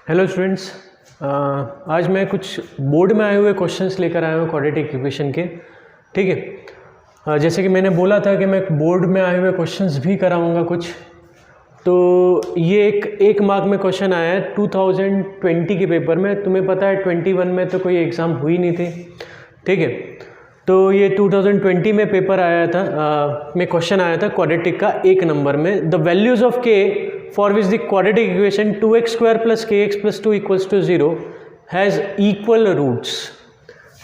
Hello students, आज मैं कुछ बोर्ड में आए हुए क्वेश्चंस लेकर आया हूँ क्वाड्रेटिक इक्वेशन के। ठीक है, जैसे कि मैंने बोला था कि मैं बोर्ड में आए हुए क्वेश्चंस भी कराऊंगा कुछ। तो ये एक मार्क में क्वेश्चन आया है 2020 के पेपर में। तुम्हें पता है 21 में तो कोई एग्ज़ाम हुई नहीं थी। ठीक है, तो ये 2020 में पेपर आया था, में क्वेश्चन आया था क्वाड्रेटिक का 1 नंबर में। The values of k for which the quadratic equation 2x² + kx + 2 = 0 has equal roots.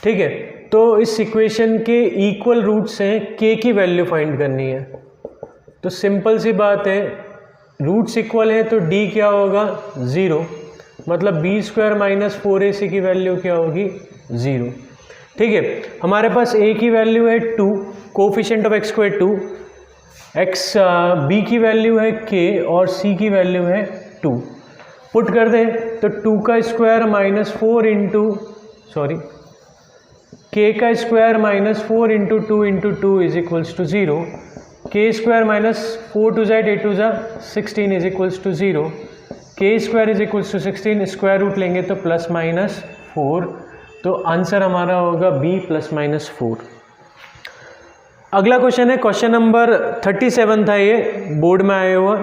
ठीक है, तो इस इक्वेशन के इक्वल रूट्स हैं, k की वैल्यू फाइंड करनी है। तो सिंपल सी बात है, रूट्स इक्वल है तो d क्या होगा 0, मतलब b² - 4ac की वैल्यू क्या होगी 0। ठीक है, हमारे पास a की वैल्यू है 2, कोफिशिएंट ऑफ x² 2, b की वैल्यू है k और c की वैल्यू है 2। पुट कर दें तो 2 का स्क्वायर - 4 इंटू k का square - 4 into 2 into 2 = 0, k² - 4 2 8 2 16 = 0, k² = 16, square root लेंगे तो ±4, तो आंसर हमारा होगा b ±4। अगला क्वेश्चन है क्वेश्चन नंबर 37 था, ये बोर्ड में आया हुआ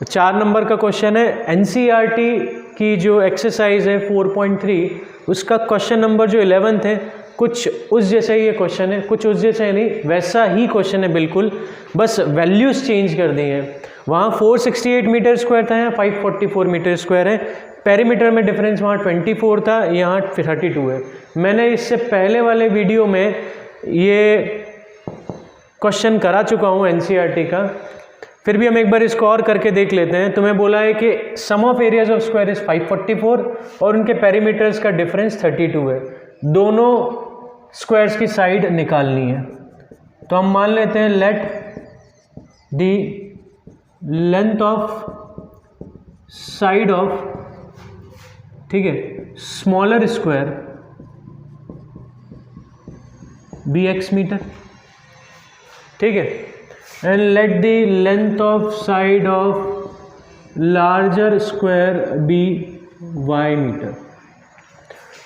4 नंबर का क्वेश्चन है। एनसीईआरटी की जो एक्सरसाइज है 4.3, उसका क्वेश्चन नंबर जो 11 है, कुछ उस जैसा ही ये क्वेश्चन है, कुछ उस जैसा नहीं, वैसा ही क्वेश्चन है बिल्कुल, बस वैल्यूज चेंज कर दी हैं। वहाँ 468 मीटर स्क्वायर था, यहाँ 544 मीटर स्क्वायर है। पेरीमीटर में डिफरेंस वहाँ 24 था, यहाँ 32 है। मैंने इससे पहले वाले वीडियो में ये क्वेश्चन करा चुका हूँ एनसीईआरटी का, फिर भी हम एक बार इसको और करके देख लेते हैं। तुम्हें बोला है कि sum of areas of square is 544 और उनके पेरीमीटर्स का डिफरेंस 32 है। दोनों स्क्वायर्स की साइड निकालनी है। तो हम मान लेते हैं let the length of side of, ठीक है, स्मॉलर स्क्वायर bx मीटर, ठीक है, and let the length of side of larger square be y metre.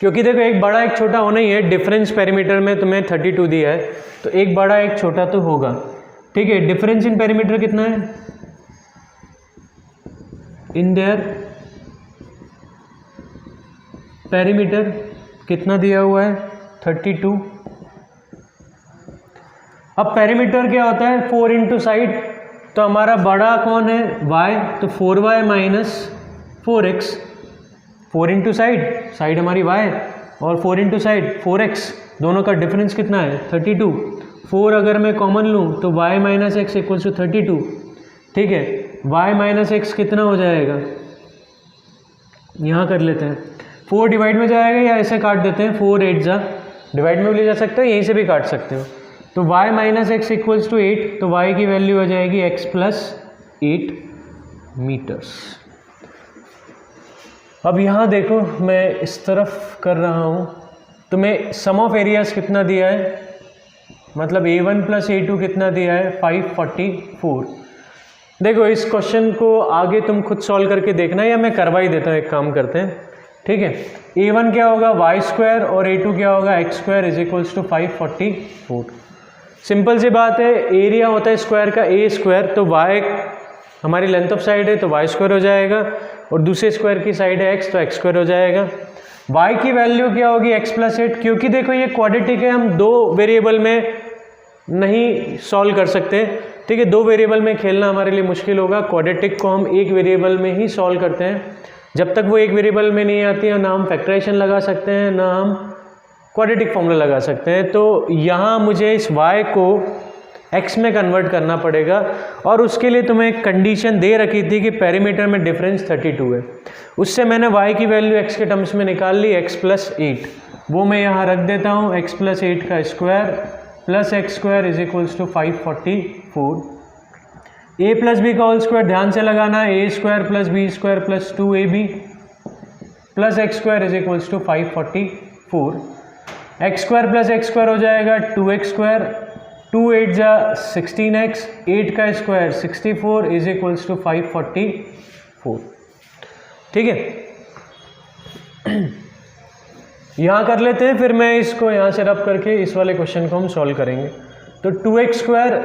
क्योंकि देखो एक बड़ा एक छोटा होना ही है, डिफरेंस पेरीमीटर में तुम्हें 32 दिया है, तो एक बड़ा एक छोटा तो होगा। ठीक है, डिफरेंस इन पेरीमीटर कितना है, इन देयर पेरीमीटर कितना दिया हुआ है 32। अब पेरीमीटर क्या होता है 4 इंटू साइड, तो हमारा बड़ा कौन है y, तो 4y - 4x, 4 इंटू साइड हमारी y और 4 इंटू साइड 4x, दोनों का डिफरेंस कितना है 32। 4 अगर मैं कॉमन लूँ तो y - x = 32। ठीक है, y - x कितना हो जाएगा, यहाँ कर लेते हैं, 4 डिवाइड में जाएगा या ऐसे काट देते हैं, 4 8 जा, डिवाइड में भी ले जा सकते हो, यहीं से भी काट सकते हो। तो y - x = 8, तो y की वैल्यू हो जाएगी x + 8 मीटर्स। अब यहाँ देखो मैं इस तरफ कर रहा हूँ, तुम्हें सम ऑफ एरियाज कितना दिया है, मतलब a1 + a2 कितना दिया है 544। देखो इस क्वेश्चन को आगे तुम खुद सॉल्व करके देखना, या मैं करवा ही देता हूँ, एक काम करते हैं। ठीक है, a1 क्या होगा y² और a2 क्या होगा x² = 544। सिंपल सी बात है, एरिया होता है स्क्वायर का a², तो y हमारी लेंथ ऑफ साइड है तो y² हो जाएगा, और दूसरे स्क्वायर की साइड है x, तो x² हो जाएगा। y की वैल्यू क्या होगी x + 8, क्योंकि देखो ये क्वाड्रेटिक है, हम 2 वेरिएबल में नहीं सॉल्व कर सकते। ठीक है, 2 वेरिएबल में खेलना हमारे लिए मुश्किल होगा। क्वाड्रेटिक को हम 1 वेरिएबल में ही सॉल्व करते हैं। जब तक वो 1 वेरिएबल में नहीं आती है, ना हम फैक्टराइजेशन लगा सकते हैं, ना हम क्वाड्रेटिक फॉर्मूला लगा सकते हैं। तो यहाँ मुझे इस y को x में कन्वर्ट करना पड़ेगा, और उसके लिए तुम्हें एक कंडीशन दे रखी थी कि पेरीमीटर में डिफरेंस 32 है। उससे मैंने y की वैल्यू x के टर्म्स में निकाल ली, x + 8, वो मैं यहाँ रख देता हूँ, x + 8 का square plus x² = 544। a + b का होल स्क्वायर ध्यान से लगाना है, a² + b² + 2ab plus x² = 544। x² + x² हो जाएगा 2x², 2 8 जा 16x, 8 का स्क्वायर 64 = 544। ठीक है, यहाँ कर लेते हैं, फिर मैं इसको यहाँ से रब करके इस वाले क्वेश्चन को हम सॉल्व करेंगे। तो 2x²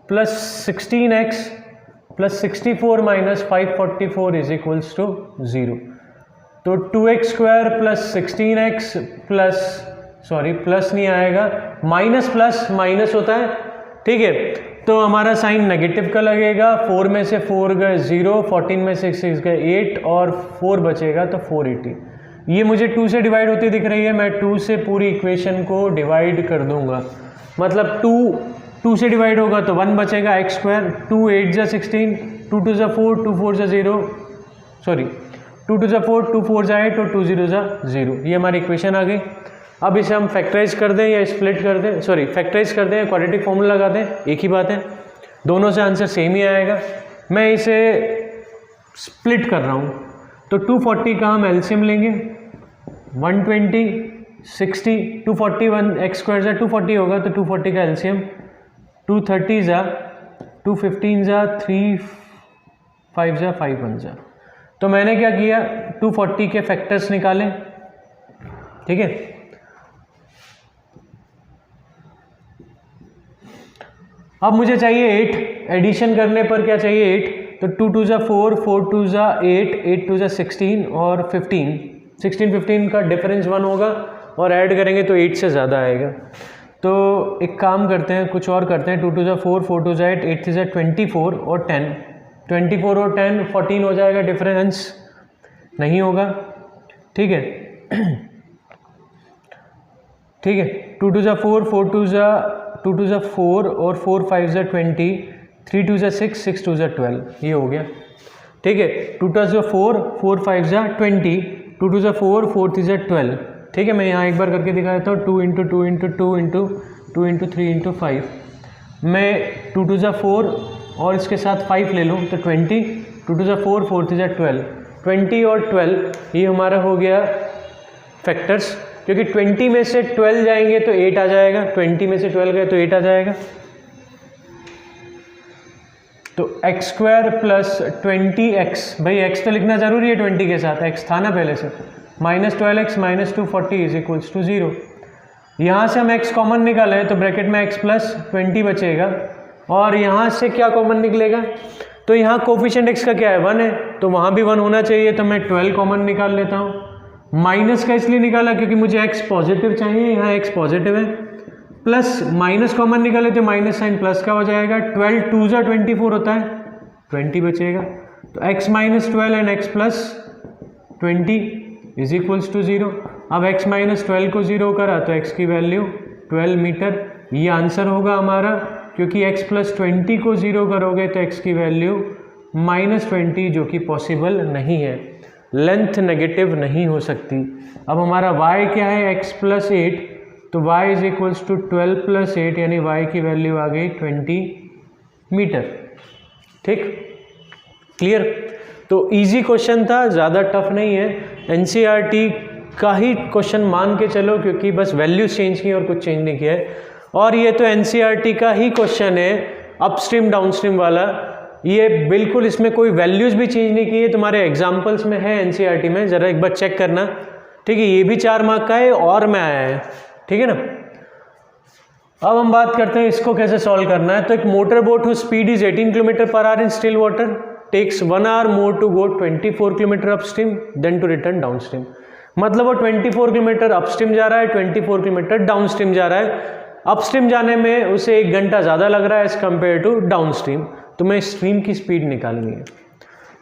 plus 16x plus 64 minus 544 is equals to 0। तो 2x² plus 16x plus plus नहीं आएगा, माइनस प्लस माइनस होता है, ठीक है। तो हमारा साइन नेगेटिव का लगेगा, 4 में से 4 गए 0, 14 में से 6 गए 8 और 4 बचेगा तो 480। ये मुझे 2 से डिवाइड होती दिख रही है, मैं 2 से पूरी इक्वेशन को डिवाइड कर दूंगा। मतलब 2 से डिवाइड होगा तो 1 बचेगा x², 2 8 जा 16, 2 2 जा 4, 2 4 जा 0, 2 2 जा 4, 2 4 जा 8 और 2 0 जा 0। ये हमारी इक्वेशन आ गई। अब इसे हम फैक्टराइज कर दें या स्प्लिट कर दें, फैक्टराइज कर दें या क्वाड्रेटिक फॉर्मूला लगा दें, एक ही बात है, दोनों से आंसर सेम ही आएगा। मैं इसे स्प्लिट कर रहा हूँ, तो 240 का हम एलसीएम लेंगे, 120 60 241 x² जा 240 होगा, तो 240 का एलसीएम 230 जा 215 जा 3 5 जा 5 1 जा। तो मैंने क्या किया, 240 के फैक्टर्स निकालें, ठीक है। अब मुझे चाहिए 8, एडिशन करने पर क्या चाहिए 8, तो 2 2 जा 4, 4 2 जा 8, 8 2 जा 16 और 15, 16 15 का डिफरेंस 1 होगा और ऐड करेंगे तो 8 से ज़्यादा आएगा। तो एक काम करते हैं, कुछ और करते हैं, 2 2 जा 4, 4 2 जा 8, 8 3 जा 24 और 10, 24 और 10 14 हो जाएगा, डिफरेंस नहीं होगा, ठीक है। ठीक है, 2 2 जा 4, 4 2 जा 2 2 जा 4 और 4 5 जा 20, 3 2 जा 6, 6 2 जा 12, ये हो गया, ठीक है। 2 2 जा 4, 4 5 जा 20, 2 2 जा 4, 4 3 जा 12, ठीक है। मैं यहाँ एक बार करके दिखा देता हूँ, 2 × 2 × 2 × 2 × 3 × 5। मैं 2 2 जा 4 और इसके साथ 5 ले लूँ तो 20, 2 2 जा 4, 4 3 जा 12, 20 और 12 ये हमारा हो गया फैक्टर्स, क्योंकि 20 में से 12 जाएंगे तो 8 आ जाएगा, 20 में से 12 गए तो 8 आ जाएगा। तो x² प्लस 20x, भाई x तो लिखना जरूरी है 20 के साथ, x था ना पहले से, minus 12x minus 240 is equals to 0। यहाँ से हम x कॉमन निकालें तो ब्रैकेट में x प्लस 20 बचेगा, और यहाँ से क्या कॉमन निकलेगा, तो यहाँ कोफिशिएंट x का क्या है 1 है, तो वहाँ भी 1 होना चाहिए, तो मैं 12 कॉमन निकाल लेता हूँ। माइनस का इसलिए निकाला क्योंकि मुझे x पॉजिटिव चाहिए, यहाँ x पॉजिटिव है, प्लस माइनस कॉमन निकाले तो माइनस साइन प्लस का हो जाएगा, 12 2 जा 24 होता है, 20 बचेगा, तो x minus 12 and x plus 20 is equals to 0। अब x माइनस 12 को 0 करा तो x की वैल्यू 12 मीटर, ये आंसर होगा हमारा, क्योंकि x प्लस 20 को 0 करोगे तो x की वैल्यू -20, जो कि पॉसिबल नहीं है, लेंथ नेगेटिव नहीं हो सकती। अब हमारा y क्या है, x प्लस 8, तो y is equals to 12 plus 8, यानी y की वैल्यू आ गई 20 मीटर, ठीक, क्लियर। तो इजी क्वेश्चन था, ज़्यादा टफ नहीं है, एनसीईआरटी का ही क्वेश्चन मान के चलो, क्योंकि बस वैल्यूज चेंज की और कुछ चेंज नहीं किया है। और ये तो एनसीईआरटी का ही क्वेश्चन है, अपस्ट्रीम डाउनस्ट्रीम वाला, ये बिल्कुल इसमें कोई वैल्यूज भी चेंज नहीं की है, तुम्हारे एग्जाम्पल्स में है एनसीईआरटी में, ज़रा एक बार चेक करना, ठीक है। ये भी 4 मार्क का है और में आया है, ठीक है ना। अब हम बात करते हैं इसको कैसे सॉल्व करना है। तो एक motor boat whose speed is 18 km/h in still water takes 1 hour more to go 24 km upstream than to return downstream. मतलब वो 24 किलोमीटर अपस्ट्रीम जा रहा है, 24 किलोमीटर डाउनस्ट्रीम जा रहा है। अपस्ट्रीम जाने में उसे 1 घंटा ज़्यादा लग रहा है एज़ कम्पेयर टू डाउनस्ट्रीम। तो मैं स्ट्रीम की स्पीड निकालनी है,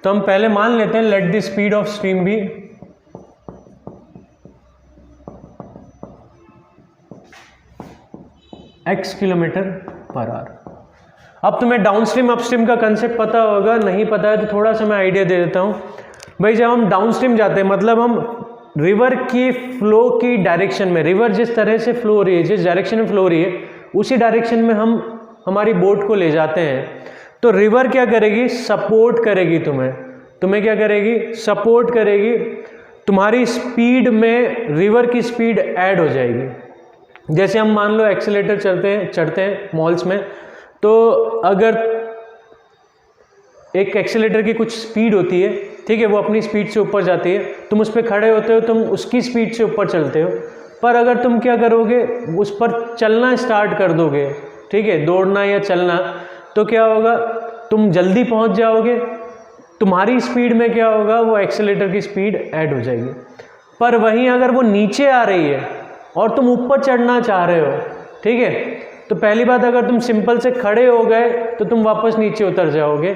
तो हम पहले मान लेते हैं let the speed of stream be x km/h। अब तुम्हें डाउनस्ट्रीम अपस्ट्रीम का कंसेप्ट पता होगा, नहीं पता है तो थोड़ा सा मैं आइडिया दे देता हूँ। भाई जब हम डाउनस्ट्रीम जाते हैं मतलब हम रिवर की फ्लो की डायरेक्शन में, रिवर जिस तरह से फ्लो हो रही है, जिस डायरेक्शन में फ्लो हो रही है, उसी डायरेक्शन में हम हमारी बोट को ले जाते हैं। तो रिवर क्या करेगी, सपोर्ट करेगी तुम्हें क्या करेगी, सपोर्ट करेगी। तुम्हारी स्पीड में रिवर की स्पीड ऐड हो जाएगी। जैसे हम मान लो एक्सीलेटर चढ़ते हैं मॉल्स में, तो अगर एक एक्सीलेटर की कुछ स्पीड होती है ठीक है, वो अपनी स्पीड से ऊपर जाती है, तुम उस पर खड़े होते हो, तुम उसकी स्पीड से ऊपर चलते हो। पर अगर तुम क्या करोगे, उस पर चलना स्टार्ट कर दोगे, ठीक है, दौड़ना या चलना, तो क्या होगा, तुम जल्दी पहुंच जाओगे, तुम्हारी स्पीड में क्या होगा, वो एक्सेलेरेटर की स्पीड ऐड हो जाएगी। पर वहीं अगर वो नीचे आ रही है और तुम ऊपर चढ़ना चाह रहे हो, ठीक है, तो पहली बात, अगर तुम सिंपल से खड़े हो गए तो तुम वापस नीचे उतर जाओगे,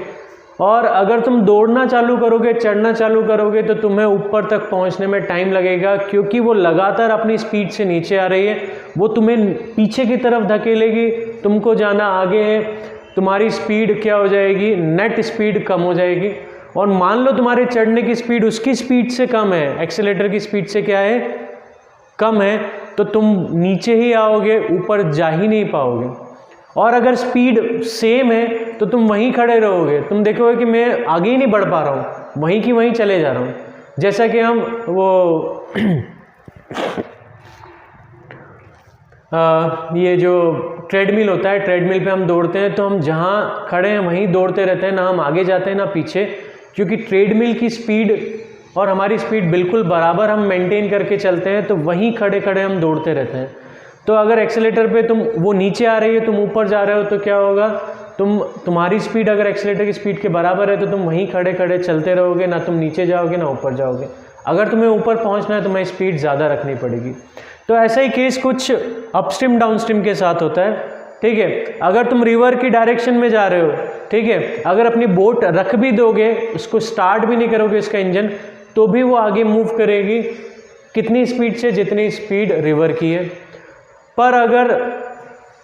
और अगर तुम दौड़ना चालू करोगे, चढ़ना चालू करोगे, तो तुम्हें ऊपर तक पहुंचने में टाइम लगेगा, क्योंकि वो लगातार अपनी स्पीड से नीचे आ रही है, वो तुम्हें पीछे की तरफ धकेलेगी, तुमको जाना आगे है, तुम्हारी स्पीड क्या हो जाएगी, नेट स्पीड कम हो जाएगी। और मान लो तुम्हारे चढ़ने की स्पीड उसकी स्पीड से कम है, एक्सेलेरेटर की स्पीड से क्या है, कम है, तो तुम नीचे ही आओगे, ऊपर जा ही नहीं पाओगे। और अगर स्पीड सेम है तो तुम वहीं खड़े रहोगे, तुम देखोगे कि मैं आगे ही नहीं बढ़ पा रहा हूँ, वहीं की वहीं चले जा रहा हूँ। जैसा कि हम वो ये जो ट्रेडमिल होता है, ट्रेडमिल पे हम दौड़ते हैं, तो हम जहाँ खड़े हैं वहीं दौड़ते रहते हैं, ना हम आगे जाते हैं ना पीछे, क्योंकि ट्रेडमिल की स्पीड और हमारी स्पीड बिल्कुल बराबर हम मेंटेन करके चलते हैं, तो वहीं खड़े खड़े हम दौड़ते रहते हैं। तो अगर एक्सेलेरेटर पे वो नीचे आ रही है, तुम ऊपर जा रहे हो, तो क्या होगा, तुम्हारी स्पीड अगर एक्सेलेरेटर की स्पीड के बराबर है तो तुम वहीं खड़े खड़े चलते रहोगे, ना तुम नीचे जाओगे ना ऊपर जाओगे। अगर तुम्हें ऊपर पहुंचना है तो तुम्हें स्पीड ज़्यादा रखनी पड़ेगी। तो ऐसा ही केस कुछ अपस्ट्रीम डाउनस्ट्रीम के साथ होता है, ठीक है। अगर तुम रिवर की डायरेक्शन में जा रहे हो, ठीक है, अगर अपनी बोट रख भी दोगे, उसको स्टार्ट भी नहीं करोगे इसका इंजन, तो भी वो आगे मूव करेगी, कितनी स्पीड से, जितनी स्पीड रिवर की है। पर अगर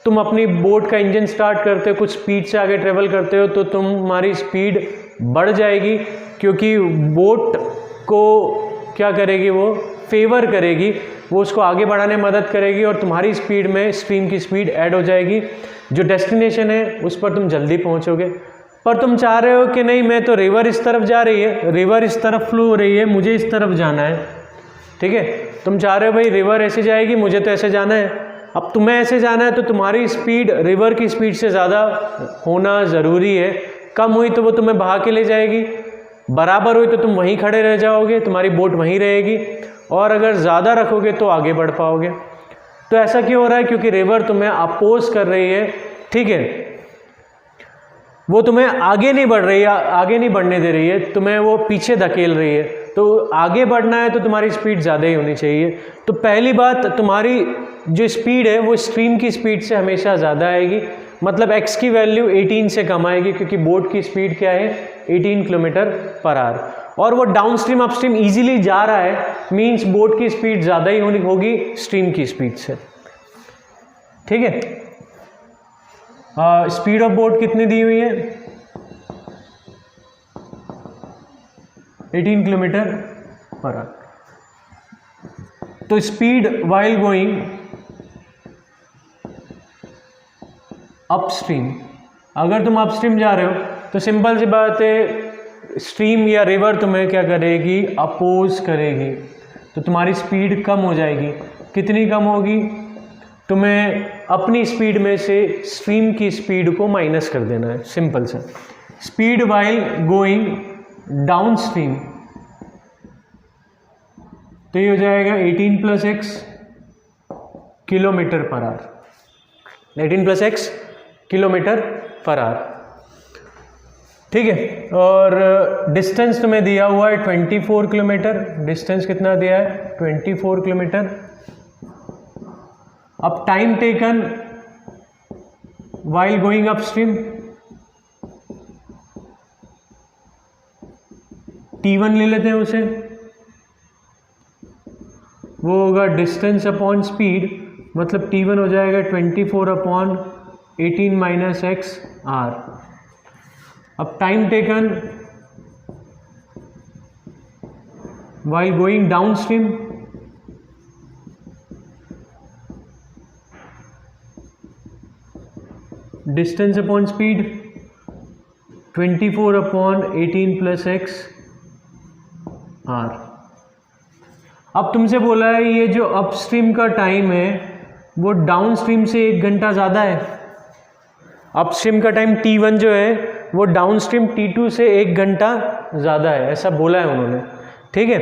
तुम अपनी बोट का इंजन स्टार्ट करते हो, कुछ स्पीड से आगे ट्रेवल करते हो, तो तुम्हारी स्पीड बढ़ जाएगी, क्योंकि बोट को क्या करेगी, वो फेवर करेगी, वो उसको आगे बढ़ाने में मदद करेगी, और तुम्हारी स्पीड में स्ट्रीम की स्पीड ऐड हो जाएगी, जो डेस्टिनेशन है उस पर तुम जल्दी पहुंचोगे। पर तुम चाह रहे हो कि नहीं, मैं तो रिवर इस तरफ जा रही है, रिवर इस तरफ फ्लो हो रही है, मुझे इस तरफ जाना है, ठीक है, तुम चाह रहे हो भाई रिवर ऐसे जाएगी, मुझे तो ऐसे जाना है। अब तुम्हें ऐसे जाना है तो तुम्हारी स्पीड रिवर की स्पीड से ज़्यादा होना ज़रूरी है। कम हुई तो वो तुम्हें बहा के ले जाएगी, बराबर हुई तो तुम वहीं खड़े रह जाओगे, तुम्हारी बोट वहीं रहेगी, और अगर ज़्यादा रखोगे तो आगे बढ़ पाओगे। तो ऐसा क्यों हो रहा है, क्योंकि रिवर तुम्हें अपोज कर रही है, ठीक है, वो तुम्हें आगे नहीं बढ़ रही है, आगे नहीं बढ़ने दे रही है, तुम्हें वो पीछे धकेल रही है। तो आगे बढ़ना है तो तुम्हारी स्पीड ज़्यादा ही होनी चाहिए। तो पहली बात, तुम्हारी जो स्पीड है वो स्ट्रीम की स्पीड से हमेशा ज़्यादा आएगी, मतलब x की वैल्यू 18 से कम आएगी, क्योंकि बोट की स्पीड क्या है, 18 किलोमीटर पर आवर, और वो डाउन स्ट्रीम अपस्ट्रीम ईजिली जा रहा है, मीन्स बोट की स्पीड ज़्यादा ही होगी स्ट्रीम की स्पीड से, ठीक है। स्पीड ऑफ बोट कितनी दी हुई है, 18 किलोमीटर पर आवर। तो स्पीड वाइल गोइंग अपस्ट्रीम, अगर तुम अपस्ट्रीम जा रहे हो तो सिंपल सी बात है, स्ट्रीम या रिवर तुम्हें क्या करेगी, अपोज करेगी, तो तुम्हारी स्पीड कम हो जाएगी। कितनी कम होगी, तुम्हें अपनी स्पीड में से स्ट्रीम की स्पीड को माइनस कर देना है, सिंपल सा। Speed while going down stream, तो ये हो जाएगा 18 + x kilometre per hour, 18 + x kilometre per hour, ठीक है। और डिस्टेंस तुम्हें दिया हुआ है 24 किलोमीटर, डिस्टेंस कितना दिया है, 24 किलोमीटर। अब time taken while going upstream, T1 ले लेते हैं उसे, वो होगा डिस्टेंस अपॉन स्पीड, मतलब T1 हो जाएगा 24/18 - x r। अब time taken while going down stream, distance upon speed 24/18 + x r। अब तुमसे बोला है ये जो अपस्ट्रीम का टाइम है वो डाउन स्ट्रीम से 1 घंटा ज़्यादा है। अपस्ट्रीम का टाइम T1 जो है वो डाउन स्ट्रीम T2 से 1 घंटा ज़्यादा है, ऐसा बोला है उन्होंने, ठीक है।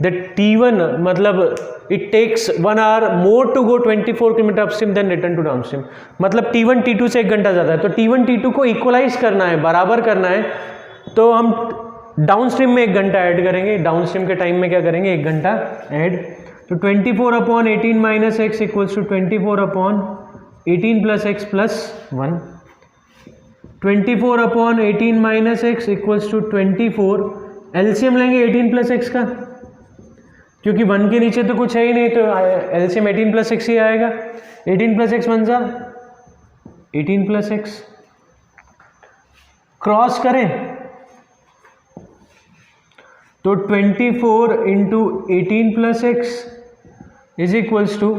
द T1 मतलब it takes 1 hour more to go 24 kilometre upstream than return to downstream, मतलब T1 T2 से 1 घंटा ज़्यादा है। तो T1 T2 को इक्वलाइज करना है, बराबर करना है, तो हम डाउन स्ट्रीम में 1 घंटा ऐड करेंगे, डाउन स्ट्रीम के टाइम में क्या करेंगे, 1 घंटा ऐड। तो 24/18 minus x equals to 24/18 plus x plus 1। 24/18 minus x equals to 24, LCM लेंगे 18 प्लस एक्स का, क्योंकि 1 के नीचे तो कुछ है ही नहीं, तो एलसीएम 18 प्लस एक्स ही आएगा। 18 प्लस एक्स बन जा 18 प्लस एक्स, क्रॉस करें तो 24 into 18 plus x is equals to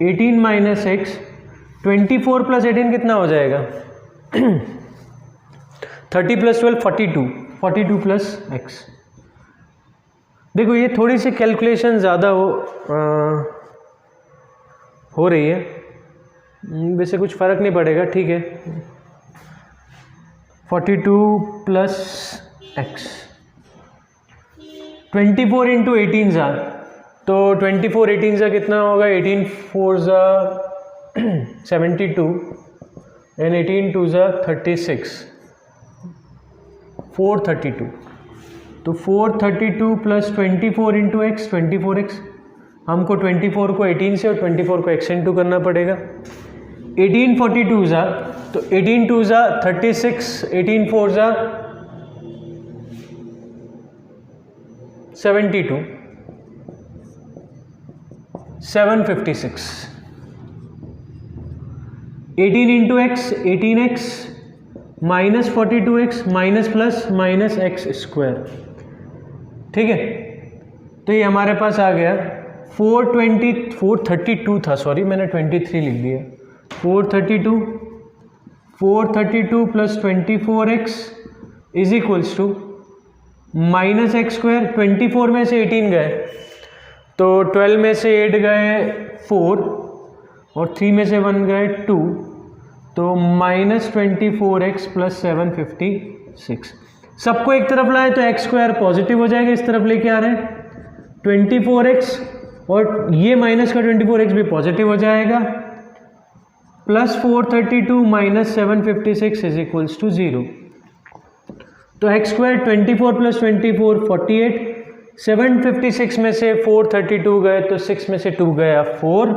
18 minus x. 24 plus 18 कितना हो जाएगा 30 प्लस 12 42, 42 प्लस एक्स। देखो ये थोड़ी सी कैलकुलेशन ज़्यादा हो रही है, वैसे कुछ फ़र्क नहीं पड़ेगा, ठीक है। 42 प्लस एक्स, 24 इंटू 18 ज़ा, तो 24 18 ज़ा कितना होगा, 18 4 ज़ा 72 एंड 18 2 ज़ा 36, 432। तो 432 प्लस 24 इंटू एक्स 24x, हमको 24 को 18 से और 24 को x इंटू करना पड़ेगा। 18 42 ज़ा, तो 18 2 ज़ा 36, 18 4 ज़ा 72, 756। 18 into x 18x minus 42x minus plus minus x square, ठीक है। तो ये हमारे पास आ गया 432 था, सॉरी मैंने 23 लिख दिया। 432 plus 24x is equals to minus x square. 24 में से 18 गए तो 12 में से 8 गए 4 और 3 में से 1 गए 2, तो माइनस 24x प्लस 756। सबको एक तरफ लाए तो एक्स स्क्वायर पॉजिटिव हो जाएगा, इस तरफ लेके आ रहे हैं 24x और ये माइनस का 24x भी पॉजिटिव हो जाएगा, plus 432 minus 756 is equals to 0। तो एक्स स्क्वायर 24 प्लस 24 48, 756 में से 432 गए तो 6 में से 2 गया 4,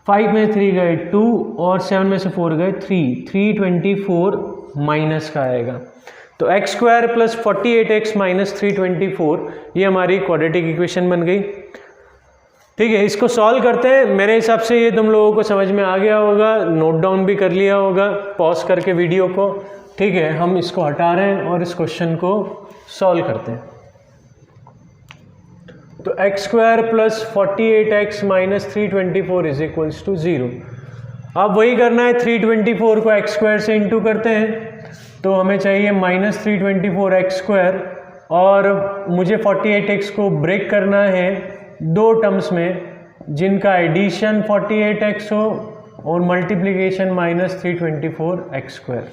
5 में 3 गए 2 और 7 में से 4 गए 3, 324 माइनस का आएगा। तो x square plus 48x minus 324 ये हमारी क्वाड्रेटिक इक्वेशन बन गई, ठीक है। इसको सॉल्व करते हैं। मेरे हिसाब से ये तुम लोगों को समझ में आ गया होगा, नोट डाउन भी कर लिया होगा पॉज करके वीडियो को, ठीक है। हम इसको हटा रहे हैं और इस क्वेश्चन को सॉल्व करते हैं। तो x square plus 48x minus 324 is equals to 0। अब वही करना है, 324 को एक्स स्क्वायर से इंटू करते हैं तो हमें चाहिए माइनस 324 एक्स स्क्वायर, और मुझे 48x को ब्रेक करना है दो टर्म्स में जिनका एडिशन 48x हो और मल्टीप्लिकेशन माइनस 324 एक्स स्क्वायर।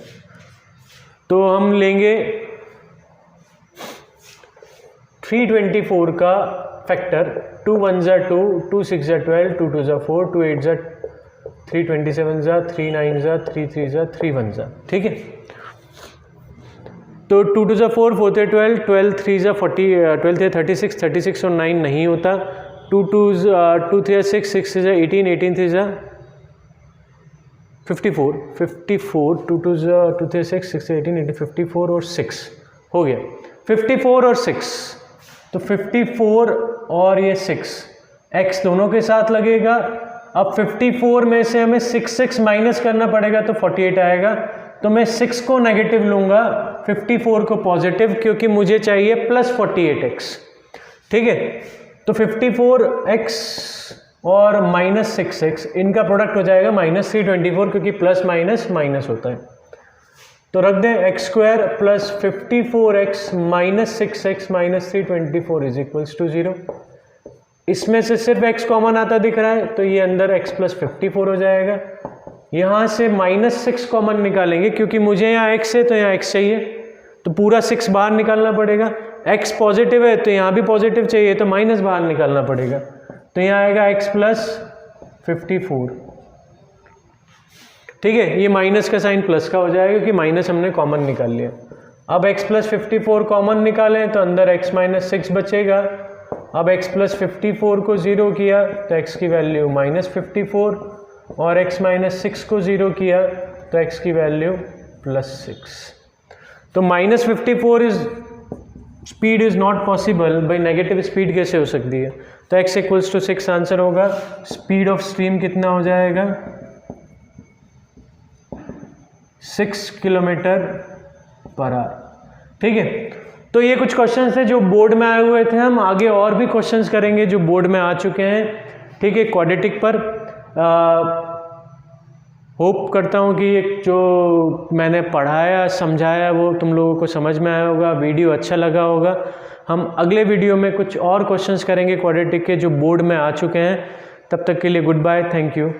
तो हम लेंगे 324 का फैक्टर, 2 1 ज़ा 2, 2 6 ज़ा 12, 2 2 ज़ा 4, 2 8 ज़ा 3, 27 ज़ा 3, 9 ज़ा 3, 3 ज़ा 3 1 ज़ा, ठीक है। तो 2 2 ज़ा 4, 4 थे 12, 12 3 ज़ा 40, 12 थे 36, 36 और 9 नहीं होता, 2 2 3 6, 6 ज़ा 18, 18 3 ज़ा 54, 54 2 2 ज़ा 2 थे 6, 6 18, 18 54 और 6 हो गया, 54 और 6। तो 54 और ये 6 x दोनों के साथ लगेगा। अब 54 में से हमें 6 माइनस करना पड़ेगा तो 48 आएगा, तो मैं 6 को नेगेटिव लूँगा, 54 को पॉजिटिव, क्योंकि मुझे चाहिए प्लस 48x, ठीक है। तो 54x और माइनस 6x इनका प्रोडक्ट हो जाएगा माइनस 324, क्योंकि प्लस माइनस माइनस होता है। तो रख दें x square plus 54x minus 6x minus 324 is equals to 0। इसमें से सिर्फ x कॉमन आता दिख रहा है तो ये अंदर x प्लस 54 हो जाएगा। यहाँ से -6 कॉमन निकालेंगे क्योंकि मुझे यहाँ x है तो यहाँ x चाहिए, तो पूरा 6 बाहर निकालना पड़ेगा। x पॉजिटिव है तो यहाँ भी पॉजिटिव चाहिए, तो माइनस बाहर निकालना पड़ेगा। तो यहाँ आएगा x + 54। ठीक है, ये माइनस का साइन प्लस का हो जाएगा क्योंकि माइनस हमने कॉमन निकाल लिया। अब x + 54 कॉमन निकालें तो अंदर x - 6 बचेगा। अब x + 54 को 0 किया तो x की वैल्यू -54 और x - 6 को 0 किया तो x की वैल्यू +6। तो -54 is speed is not possible, भाई नेगेटिव स्पीड कैसे हो सकती है? तो x = 6 आंसर होगा। स्पीड ऑफ स्ट्रीम कितना हो जाएगा? 6 km/h। ठीक है, तो ये कुछ क्वेश्चंस थे जो बोर्ड में आए हुए थे। हम आगे और भी क्वेश्चंस करेंगे जो बोर्ड में आ चुके हैं। ठीक है, क्वाड्रेटिक पर होप करता हूँ कि ये जो मैंने पढ़ाया समझाया वो तुम लोगों को समझ में आया होगा, वीडियो अच्छा लगा होगा। हम अगले वीडियो में कुछ और क्वेश्चंस करेंगे क्वाड्रेटिक के जो बोर्ड में आ चुके हैं। तब तक के लिए गुड बाय, थैंक यू।